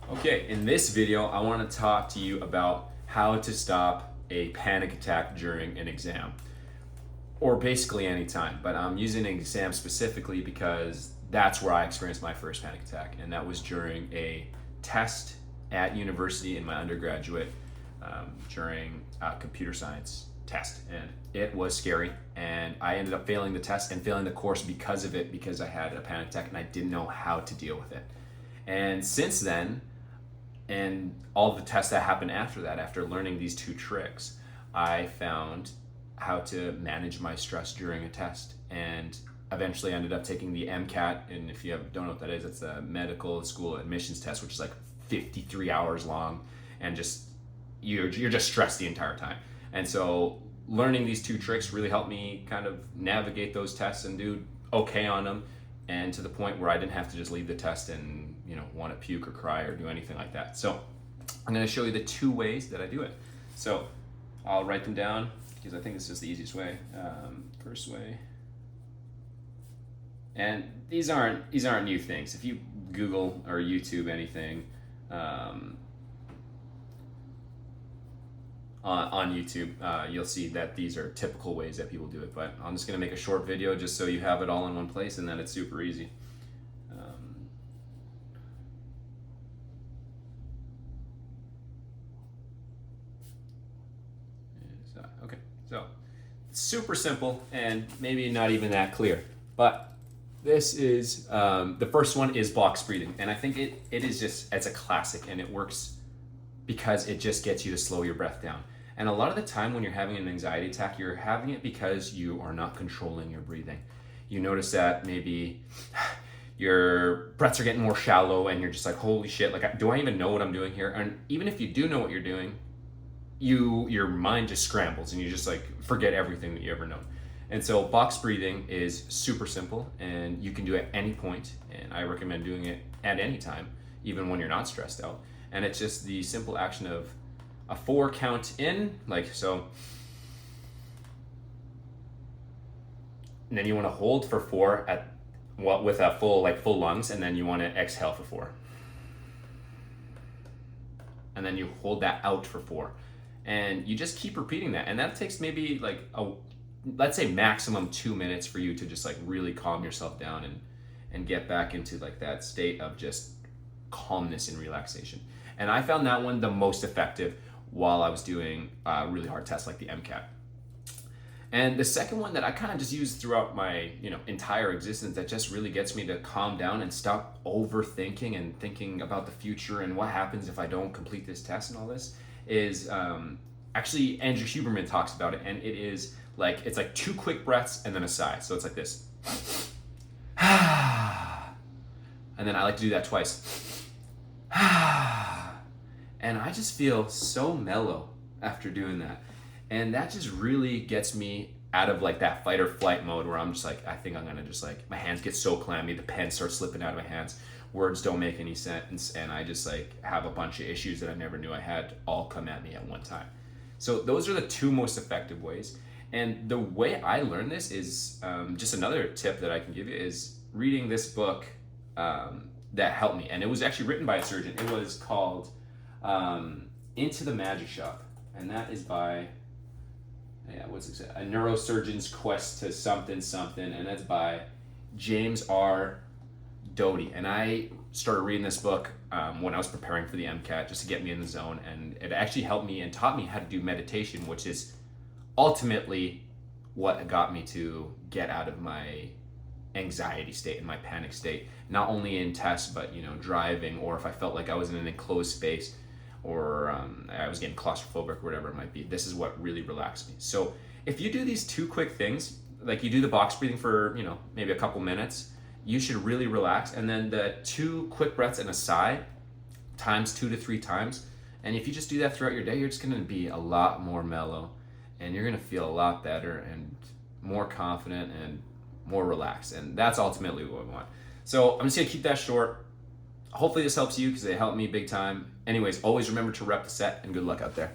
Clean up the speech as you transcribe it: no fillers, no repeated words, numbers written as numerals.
Okay, in this video, I want to talk to you about how to stop a panic attack during an exam, or basically any time, but I'm using an exam specifically because that's where I experienced my first panic attack, and that was during a test at university in my undergraduate during a computer science test, and it was scary, and I ended up failing the test and failing the course because of it, because I had a panic attack and I didn't know how to deal with it. And since then, and all the tests that happened after that, after learning these two tricks, I found how to manage my stress during a test, and eventually ended up taking the MCAT. And if you don't know what that is, it's a medical school admissions test, which is like 53 hours long, and just you're just stressed the entire time. And so learning these two tricks really helped me kind of navigate those tests and do okay on them, and to the point where I didn't have to just leave the test and want to puke or cry or do anything like that. So I'm going to show you the two ways that I do it. So I'll write them down because I think this is the easiest way. First way, and these aren't new things. If you Google or YouTube anything on YouTube, you'll see that these are typical ways that people do it. But I'm just going to make a short video just so you have it all in one place, and then it's super easy. Okay, so super simple and maybe not even that clear, but this is the first one is box breathing, and I think it's a classic, and it works because it just gets you to slow your breath down. And a lot of the time when you're having an anxiety attack, you're having it because you are not controlling your breathing. You notice that maybe your breaths are getting more shallow, and you're just like, holy shit, like, do I even know what I'm doing here? And even if you do know what you're doing, your mind just scrambles and you just like forget everything that you ever known. And so box breathing is super simple, and you can do it at any point, and I recommend doing it at any time, even when you're not stressed out. And it's just the simple action of a 4 count in, like so, and then you want to hold for 4 with a full lungs, and then you want to exhale for 4, and then you hold that out for 4. And you just keep repeating that. And that takes maybe like let's say maximum 2 minutes for you to just like really calm yourself down and get back into like that state of just calmness and relaxation. And I found that one the most effective while I was doing really hard tests like the MCAT. And the second one that I kind of just use throughout my entire existence, that just really gets me to calm down and stop overthinking and thinking about the future and what happens if I don't complete this test and all this, is actually Andrew Huberman talks about it, and it's like 2 quick breaths and then a sigh. So it's like this, and then I like to do that twice, and I just feel so mellow after doing that, and that just really gets me out of like that fight or flight mode where I'm just like, I think I'm gonna just like, my hands get so clammy, the pen starts slipping out of my hands, words don't make any sense, and I just like have a bunch of issues that I never knew I had all come at me at one time. So those are the 2 most effective ways. And the way I learned this is just another tip that I can give you is reading this book that helped me, and it was actually written by a surgeon. It was called Into the Magic Shop, and that is by what's it say? A Neurosurgeon's Quest to Something Something, and that's by James R. Doty. And I started reading this book when I was preparing for the MCAT, just to get me in the zone, and it actually helped me and taught me how to do meditation, which is ultimately what got me to get out of my anxiety state and my panic state, not only in tests, but driving, or if I felt like I was in an enclosed space, or I was getting claustrophobic or whatever it might be. This is what really relaxed me. So if you do these 2 quick things, like you do the box breathing for maybe a couple minutes, you should really relax. And then the 2 quick breaths and a sigh times 2 to 3 times. And if you just do that throughout your day, you're just gonna be a lot more mellow, and you're gonna feel a lot better and more confident and more relaxed. And that's ultimately what we want. So I'm just gonna keep that short. Hopefully this helps you, because it helped me big time. Anyways, always remember to rep the set, and good luck out there.